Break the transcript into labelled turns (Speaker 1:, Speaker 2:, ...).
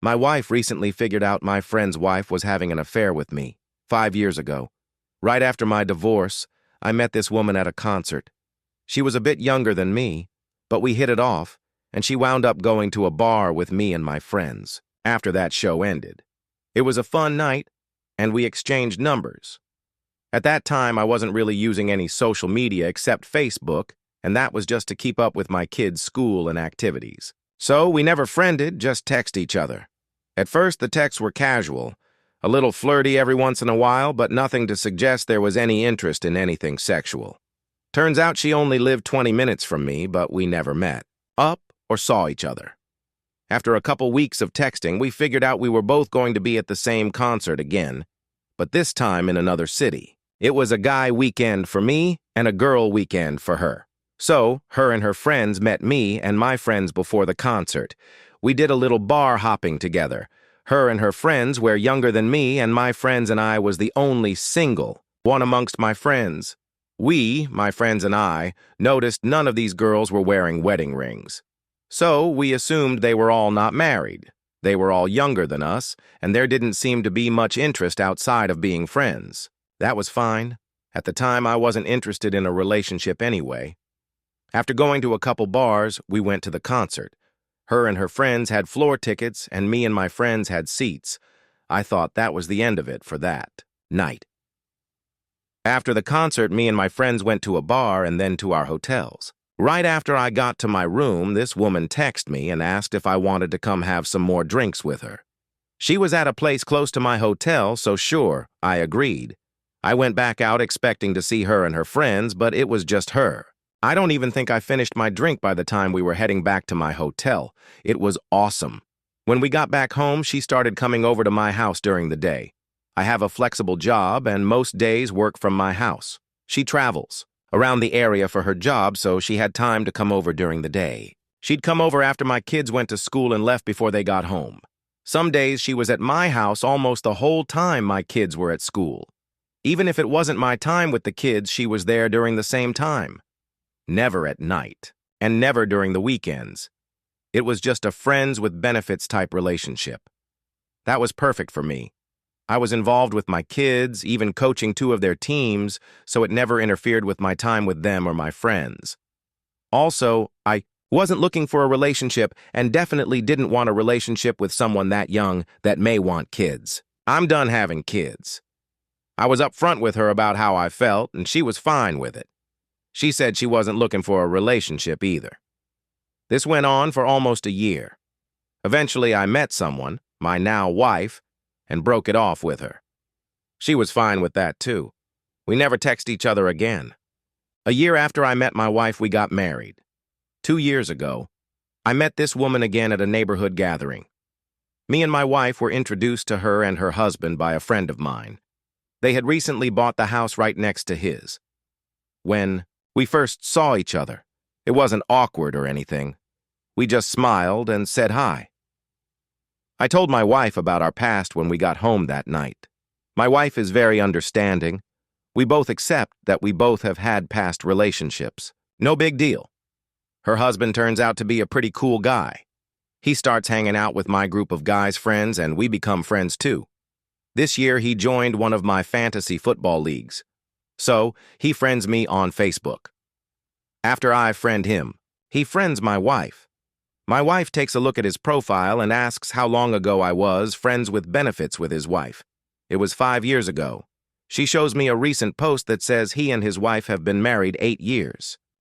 Speaker 1: My wife recently figured out my friend's wife was having an affair with me 5 years ago. Right after my divorce, I met this woman at a concert. She was a bit younger than me, but we hit it off, and she wound up going to a bar with me and my friends after that show ended. It was a fun night, and we exchanged numbers. At that time, I wasn't really using any social media except Facebook, and that was just to keep up with my kids' school and activities. So we never friended, just text each other. At first, the texts were casual, a little flirty every once in a while, but nothing to suggest there was any interest in anything sexual. Turns out she only lived 20 minutes from me, but we never met up or saw each other. After a couple weeks of texting, we figured out we were both going to be at the same concert again, but this time in another city. It was a guy weekend for me and a girl weekend for her. So, her and her friends met me and my friends before the concert. We did a little bar hopping together. Her and her friends were younger than me, and my friends and I was the only single one amongst my friends. We, my friends and I, noticed none of these girls were wearing wedding rings. So, we assumed they were all not married. They were all younger than us, and there didn't seem to be much interest outside of being friends. That was fine. At the time, I wasn't interested in a relationship anyway. After going to a couple bars, we went to the concert. Her and her friends had floor tickets, and me and my friends had seats. I thought that was the end of it for that night. After the concert, me and my friends went to a bar and then to our hotels. Right after I got to my room, this woman texted me and asked if I wanted to come have some more drinks with her. She was at a place close to my hotel, so sure, I agreed. I went back out expecting to see her and her friends, but it was just her. I don't even think I finished my drink by the time we were heading back to my hotel. It was awesome. When we got back home, she started coming over to my house during the day. I have a flexible job and most days work from my house. She travels around the area for her job, so she had time to come over during the day. She'd come over after my kids went to school and left before they got home. Some days she was at my house almost the whole time my kids were at school. Even if it wasn't my time with the kids, she was there during the same time. Never at night, and never during the weekends. It was just a friends with benefits type relationship. That was perfect for me. I was involved with my kids, even coaching 2 of their teams, so it never interfered with my time with them or my friends. Also, I wasn't looking for a relationship and definitely didn't want a relationship with someone that young that may want kids. I'm done having kids. I was upfront with her about how I felt, and she was fine with it. She said she wasn't looking for a relationship either. This went on for almost a year. Eventually, I met someone, my now wife, and broke it off with her. She was fine with that, too. We never texted each other again. A year after I met my wife, we got married. 2 years ago, I met this woman again at a neighborhood gathering. Me and my wife were introduced to her and her husband by a friend of mine. They had recently bought the house right next to his. When we first saw each other, it wasn't awkward or anything. We just smiled and said hi. I told my wife about our past when we got home that night. My wife is very understanding. We both accept that we both have had past relationships. No big deal. Her husband turns out to be a pretty cool guy. He starts hanging out with my group of guys' friends, and we become friends too. This year, he joined one of my fantasy football leagues. So, he friends me on Facebook. After I friend him, he friends my wife. My wife takes a look at his profile and asks how long ago I was friends with benefits with his wife. It was 5 years ago. She shows me a recent post that says he and his wife have been married 8 years.